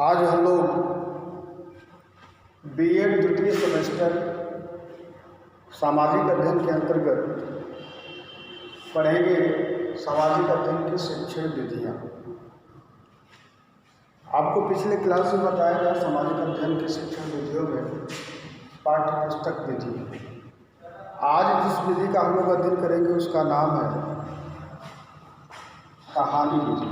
आज हम लोग बीएड द्वितीय सेमेस्टर सामाजिक अध्ययन के अंतर्गत पढ़ेंगे सामाजिक अध्ययन की शिक्षण विधियाँ। आपको पिछले क्लास में बताया गया सामाजिक अध्ययन की शिक्षण विधियों में पाठ्य पुस्तक विधि। आज जिस विधि का हम लोग अध्ययन करेंगे उसका नाम है कहानी विधि।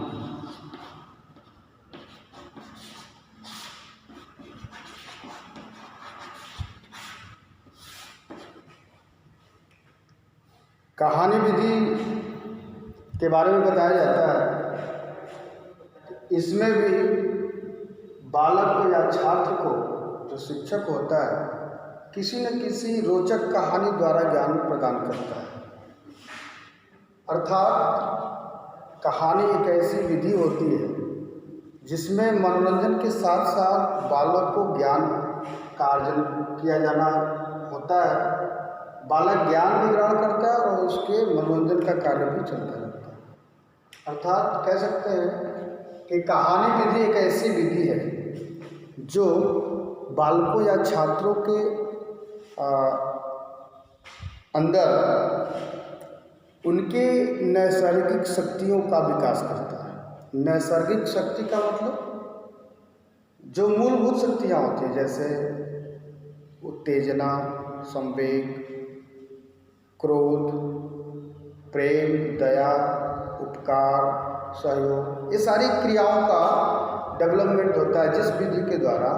कहानी विधि के बारे में बताया जाता है, इसमें भी बालक को या छात्र को जो शिक्षक होता है किसी न किसी रोचक कहानी द्वारा ज्ञान प्रदान करता है। अर्थात कहानी एक ऐसी विधि होती है जिसमें मनोरंजन के साथ साथ बालक को ज्ञान का अर्जन किया जाना होता है। बालक ज्ञान भी ग्रहण करता है और उसके मनोरंजन का कार्य भी चलता रहता है। अर्थात कह सकते हैं कि कहानी विधि एक ऐसी विधि है जो बालकों या छात्रों के अंदर उनके नैसर्गिक शक्तियों का विकास करता है। नैसर्गिक शक्ति का मतलब जो मूलभूत शक्तियाँ होती हैं, जैसे उत्तेजना, संवेग, क्रोध, प्रेम, दया, उपकार, सहयोग, ये सारी क्रियाओं का डेवलपमेंट होता है जिस विधि के द्वारा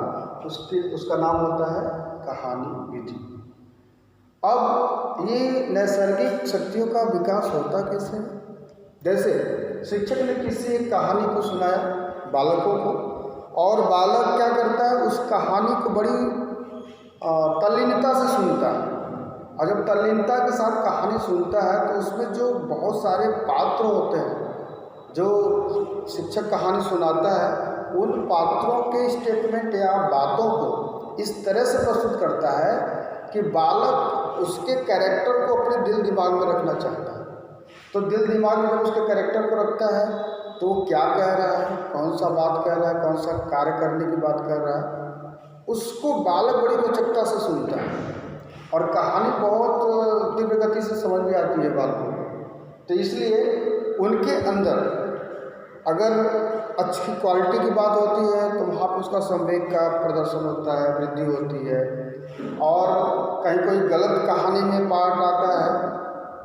उसका नाम होता है कहानी विधि। अब ये नैसर्गिक शक्तियों का विकास होता कैसे? जैसे शिक्षक ने किसी एक कहानी को सुनाया बालकों को, और बालक क्या करता है, उस कहानी को बड़ी तल्लीनता से सुनता है। और जब तल्लीनता के साथ कहानी सुनता है तो उसमें जो बहुत सारे पात्र होते हैं जो शिक्षक कहानी सुनाता है, उन पात्रों के स्टेटमेंट या बातों को इस तरह से प्रस्तुत करता है कि बालक उसके कैरेक्टर को अपने दिल दिमाग में रखना चाहता है। तो दिल दिमाग में जब उसके कैरेक्टर को रखता है तो वो क्या कह रहा है, कौन सा बात कह रहा है, कौन सा कार्य करने की बात कर रहा है, उसको बालक बड़ी रोचकता से सुनता है और कहानी बहुत तीव्र गति से समझ में आती है बालकों को। तो इसलिए उनके अंदर अगर अच्छी क्वालिटी की बात होती है तो वहाँ पर उसका संवेग का प्रदर्शन होता है, वृद्धि होती है। और कहीं कोई गलत कहानी में पार्ट आता है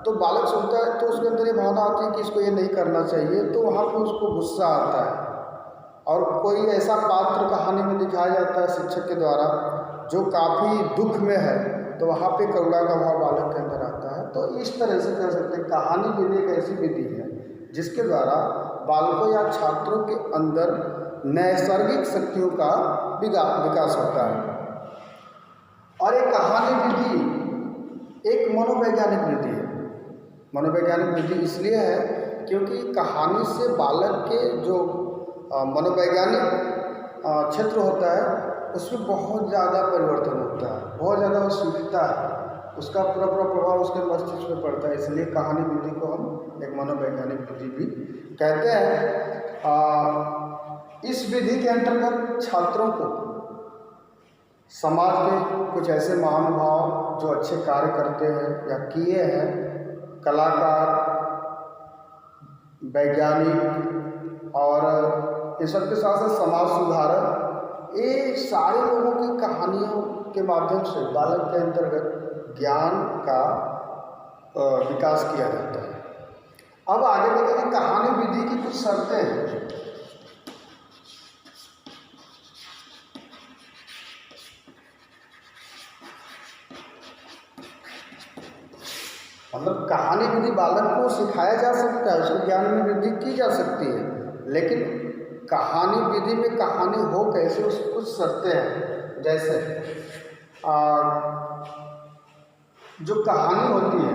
तो बालक सुनता है तो उसके अंदर ये भावना आती है कि इसको ये नहीं करना चाहिए, तो वहाँ पर उसको गुस्सा आता है। और कोई ऐसा पात्र कहानी में दिखाया जाता है शिक्षक के द्वारा जो काफ़ी दुख में है, तो वहाँ पे करुणा का भाव बालक के अंदर आता है। तो इस तरह से कह सकते हैं कहानी विधि एक ऐसी विधि है जिसके द्वारा बालकों या छात्रों के अंदर नैसर्गिक शक्तियों का विकास होता है। और एक कहानी विधि एक मनोवैज्ञानिक विधि है। मनोवैज्ञानिक विधि इसलिए है क्योंकि कहानी से बालक के जो मनोवैज्ञानिक क्षेत्र होता है उसमें बहुत ज़्यादा परिवर्तन होता है, बहुत ज़्यादा वो सीखता है, उसका पूरा प्रभाव उसके मस्तिष्क में पड़ता है। इसलिए कहानी विधि को हम एक मनोवैज्ञानिक विधि भी कहते हैं। इस विधि के अंतर्गत छात्रों को समाज के कुछ ऐसे महानुभाव जो अच्छे कार्य करते हैं या किए हैं, कलाकार, वैज्ञानिक और ये सब के साथ साथ समाज सुधारक, ये सारे लोगों की कहानियों के माध्यम से बालक के अंतर्गत ज्ञान का विकास किया जाता है। अब आगे देखेंगे कहानी विधि की कुछ शर्तें हैं। मतलब कहानी विधि बालक को सिखाया जा सकता है, उसके ज्ञान में वृद्धि की जा सकती है, लेकिन कहानी विधि में कहानी हो कैसे, उसकी कुछ शर्तें हैं। जैसे जो कहानी होती है,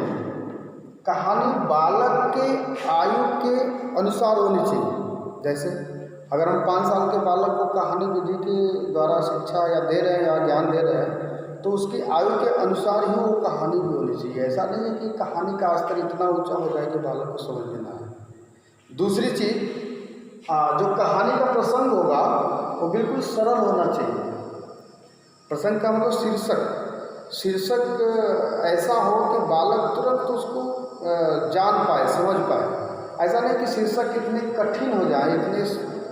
कहानी बालक के आयु के अनुसार होनी चाहिए। जैसे अगर हम 5 साल के बालक को कहानी विधि के द्वारा शिक्षा या दे रहे हैं या ज्ञान दे रहे हैं तो उसकी आयु के अनुसार ही वो कहानी भी होनी चाहिए। ऐसा नहीं है कि कहानी का स्तर इतना ऊंचा हो जाए कि बालक को समझ में ना आए। दूसरी चीज़, जो कहानी का प्रसंग होगा वो बिल्कुल सरल होना चाहिए। प्रसंग का मतलब शीर्षक ऐसा हो कि बालक तुरंत उसको जान पाए, समझ पाए। ऐसा नहीं कि शीर्षक इतने कठिन हो जाए, इतने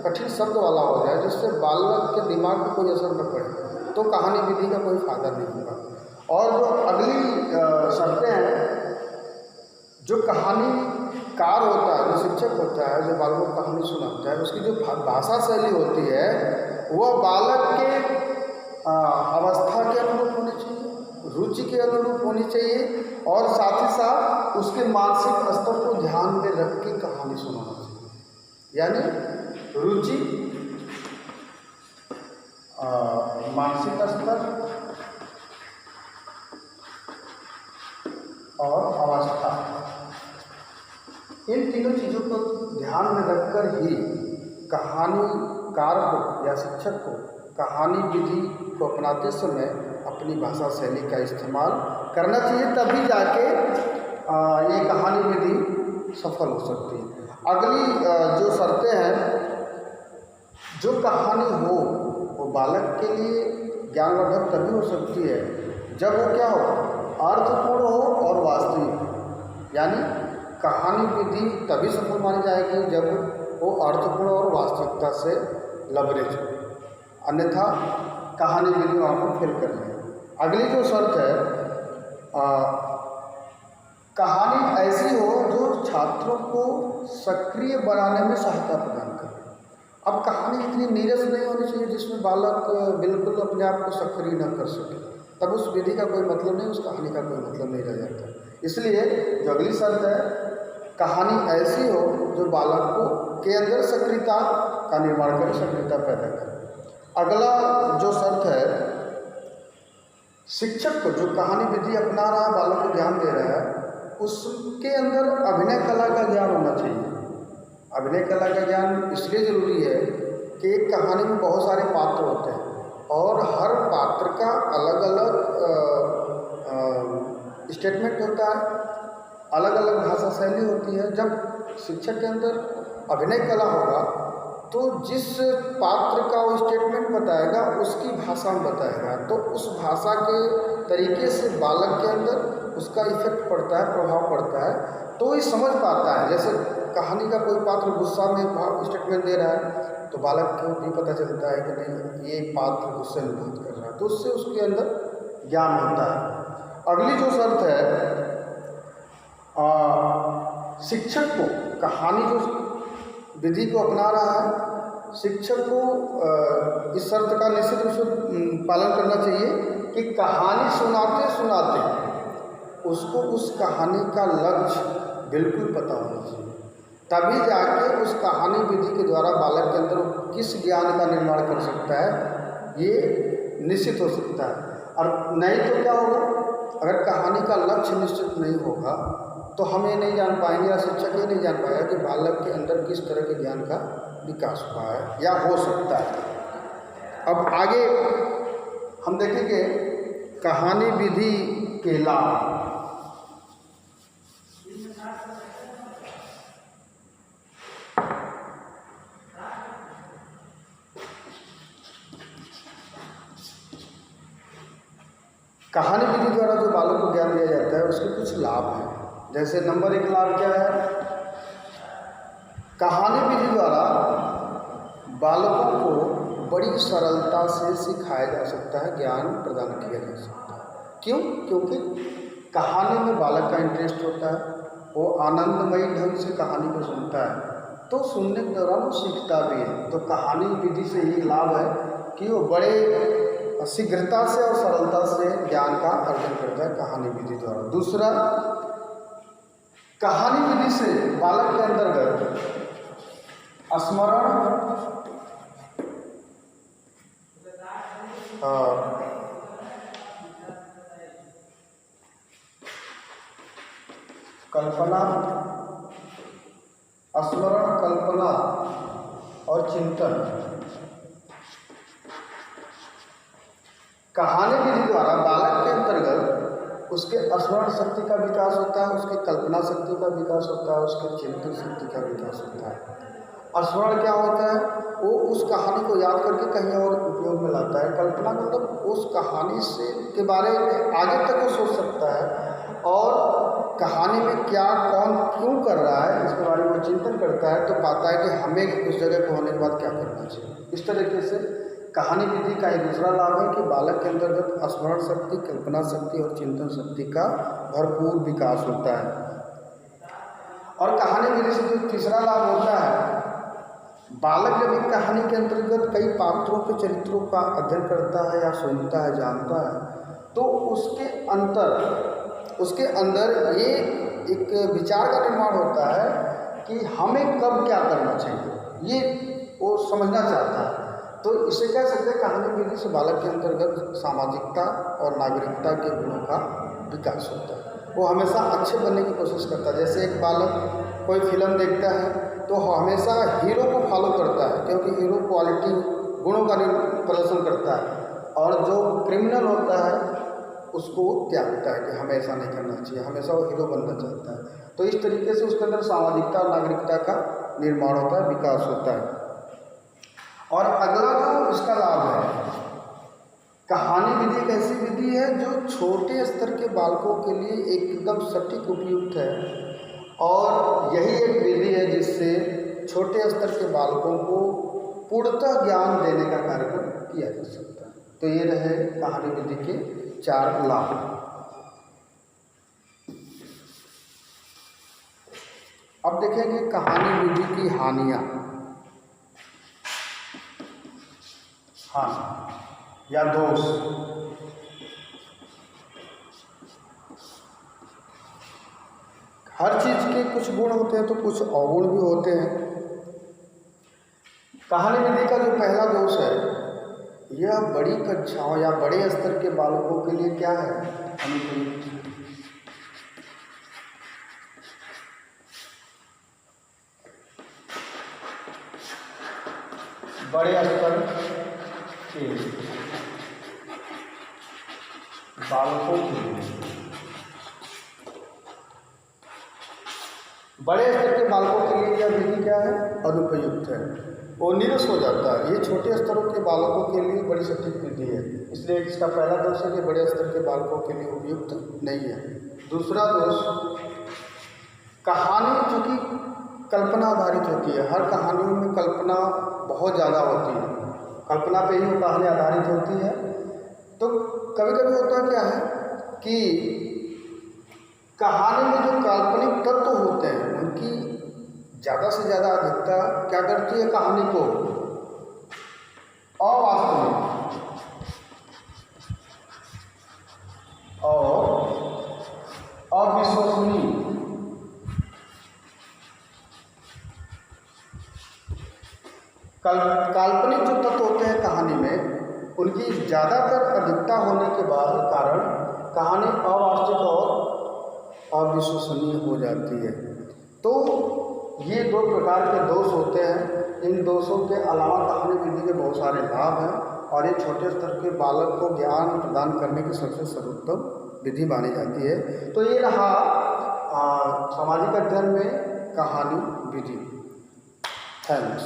कठिन शब्द वाला हो जाए जिससे बालक के दिमाग पर कोई असर न पड़े, तो कहानी विधि का कोई फायदा नहीं होगा। और जो अगली शर्तें हैं, जो कहानीकार होता है, जो शिक्षक होता है, जो बालकों को कहानी सुनाता है, उसकी जो भाषा शैली होती है वह बालक के अवस्था के अनुरूप होनी चाहिए, रुचि के अनुरूप होनी चाहिए, और साथ ही साथ उसके मानसिक स्तर को ध्यान में रख के कहानी सुनाना चाहिए। यानी रुचि, मानसिक स्तर और अवस्था, इन तीनों चीज़ों को ध्यान में रखकर ही कहानीकार को या शिक्षक को कहानी विधि को अपनाते समय अपनी भाषा शैली का इस्तेमाल करना चाहिए, तभी जाके ये कहानी विधि सफल हो सकती है। अगली जो शर्तें हैं, जो कहानी हो वो बालक के लिए ज्ञानवर्धक तभी हो सकती है जब वो क्या हो, अर्थपूर्ण हो और वास्तविक। यानी कहानी विधि तभी सफल मानी जाएगी जब वो अर्थपूर्ण और वास्तविकता से लबरेज हो, अन्यथा कहानी विधि वहाँ पर फेल कर जाएगी। अगली जो शर्त है, कहानी ऐसी हो जो छात्रों को सक्रिय बनाने में सहायता प्रदान करे। अब कहानी इतनी नीरस नहीं होनी चाहिए जिसमें बालक बिल्कुल अपने आप को सक्रिय न कर सके, तब उस विधि का कोई मतलब नहीं, उस कहानी का कोई मतलब नहीं रह जाता। इसलिए जो अगली शर्त है, कहानी ऐसी हो जो बालक को के अंदर सक्रियता का निर्माण करे, सक्रियता पैदा करे। अगला जो शर्त है, शिक्षक को जो कहानी विधि अपना रहा है, बालक को ज्ञान दे रहा है, उसके अंदर अभिनय कला का ज्ञान होना चाहिए। अभिनय कला का ज्ञान इसलिए ज़रूरी है कि एक कहानी में बहुत सारे पात्र होते हैं और हर पात्र का अलग अलग स्टेटमेंट होता है, अलग अलग भाषा शैली होती है। जब शिक्षक के अंदर अभिनय कला होगा तो जिस पात्र का वो स्टेटमेंट बताएगा उसकी भाषा में बताएगा, तो उस भाषा के तरीके से बालक के अंदर उसका इफेक्ट पड़ता है, प्रभाव पड़ता है, तो ये समझ पाता है। जैसे कहानी का कोई पात्र गुस्सा में स्टेटमेंट दे रहा है तो बालक को भी पता चलता है कि नहीं, ये पात्र गुस्से में बात कर रहा है, तो उससे उसके अंदर ज्ञान होता है। अगली जो शर्त है, शिक्षक को कहानी जो विधि को अपना रहा है, शिक्षक को इस शर्त का निश्चित रूप से पालन करना चाहिए कि कहानी सुनाते सुनाते उसको उस कहानी का लक्ष्य बिल्कुल पता होना चाहिए, तभी जाके उस कहानी विधि के द्वारा बालक के अंदर किस ज्ञान का निर्माण कर सकता है, ये निश्चित हो सकता है। और नहीं तो क्या होगा, अगर कहानी का लक्ष्य निश्चित नहीं होगा तो हम ये नहीं जान पाएंगे या शिक्षक ये नहीं जान पाएगा कि बालक के अंदर किस तरह के ज्ञान का विकास हुआ है या हो सकता है। अब आगे हम देखेंगे कहानी विधि के लाभ। कहानी विधि द्वारा जो बालक को ज्ञान दिया जाता है उसके कुछ लाभ हैं। जैसे नंबर 1 लाभ क्या है, कहानी विधि द्वारा बालकों को बड़ी सरलता से सिखाया जा सकता है, ज्ञान प्रदान किया जा सकता है। क्यों? क्योंकि कहानी में बालक का इंटरेस्ट होता है, वो आनंदमयी ढंग से कहानी को सुनता है, तो सुनने के दौरान वो सीखता भी है। तो कहानी विधि से ये लाभ है कि वो बड़े शीघ्रता से और सरलता से ज्ञान का अर्जन करता है कहानी विधि द्वारा। दूसरा, कहानी विधि से बालक के अंतर्गत स्मरण, कल्पना, स्मरण, कल्पना और चिंतन, कहानी विधि द्वारा बालक के अंतर्गत उसके स्मरण शक्ति का विकास होता है, उसकी कल्पना शक्ति का विकास होता है, उसके चिंतन शक्ति का विकास होता है। स्मरण क्या होता है, वो उस कहानी को याद करके कहीं और उपयोग में लाता है। कल्पना मतलब उस कहानी से के बारे में आगे तक वो सोच सकता है और कहानी में क्या कौन क्यों कर रहा है इसके बारे में वो चिंतन करता है, तो पाता है कि हमें उस जगह को होने के बाद क्या करना चाहिए। इस तरीके से कहानी विधि का एक दूसरा लाभ है कि बालक के अंतर्गत स्मरण शक्ति, कल्पना शक्ति और चिंतन शक्ति का भरपूर विकास होता है। और कहानी विधि से जो तीसरा लाभ होता है, बालक जब एक कहानी के अंतर्गत कई पात्रों के चरित्रों का अध्ययन करता है या सुनता है, जानता है, तो उसके अंदर ये एक विचार का निर्माण होता है कि हमें कब क्या करना चाहिए, ये वो समझना चाहता है। तो इसे कह सकते हैं कहानी विधि से बालक के अंतर्गत सामाजिकता और नागरिकता के गुणों का विकास होता है। वो हमेशा अच्छे बनने की कोशिश करता है। जैसे एक बालक कोई फिल्म देखता है तो हमेशा हीरो को फॉलो करता है, क्योंकि हीरो क्वालिटी गुणों का प्रदर्शन करता है, और जो क्रिमिनल होता है उसको त्यागता है कि हमें ऐसा नहीं करना चाहिए, हमेशा वो हीरो बनना चाहता है। तो इस तरीके से उसके अंदर सामाजिकता और नागरिकता का निर्माण होता है, विकास होता है। और अगला जो इसका लाभ है, कहानी विधि एक ऐसी विधि है जो छोटे स्तर के बालकों के लिए एकदम सटीक उपयुक्त है, और यही एक विधि है जिससे छोटे स्तर के बालकों को पूर्णतः ज्ञान देने का कार्यक्रम किया जा सकता है। तो ये रहे कहानी विधि के 4 लाभ। अब देखेंगे कहानी विधि की हानियाँ या दोष। हर चीज़ के कुछ गुण होते हैं तो कुछ अवगुण भी होते हैं। कहानी विधि का जो पहला दोष है, यह बड़ी कक्षाओं या बड़े स्तर के बालकों के लिए क्या है, अनुकूल। बड़े स्तर के बालकों के लिए, बड़े स्तर के बालकों के लिए यह विधि क्या है, अनुपयुक्त है, वो निरस हो जाता है। ये छोटे स्तरों के बालकों के लिए बड़ी सटीक विधि है, इसलिए इसका पहला दोष है कि बड़े स्तर के बालकों के लिए उपयुक्त नहीं है। दूसरा दोष, कहानी चूँकि कल्पना आधारित होती है, हर कहानियों में कल्पना बहुत ज़्यादा होती है, कल्पना पे ही वो कहानी आधारित होती है। तो कभी कभी होता क्या है कि कहानी में जो काल्पनिक तत्व होते हैं उनकी ज़्यादा से ज़्यादा अधिकता क्या करती है, कहानी को अवास्तविक और अविश्वसनीय काल्पनिक जो तत्व होते हैं कहानी में, उनकी ज़्यादातर अधिकता होने के कारण कहानी अवास्तविक और अविश्वसनीय हो जाती है। तो ये 2 प्रकार के दोष होते हैं। इन दोषों के अलावा कहानी विधि के बहुत सारे लाभ हैं, और ये छोटे स्तर के बालक को ज्ञान प्रदान करने की सबसे सर्वोत्तम विधि मानी जाती है। तो ये रहा सामाजिक अध्ययन में कहानी विधि। थैंक्स।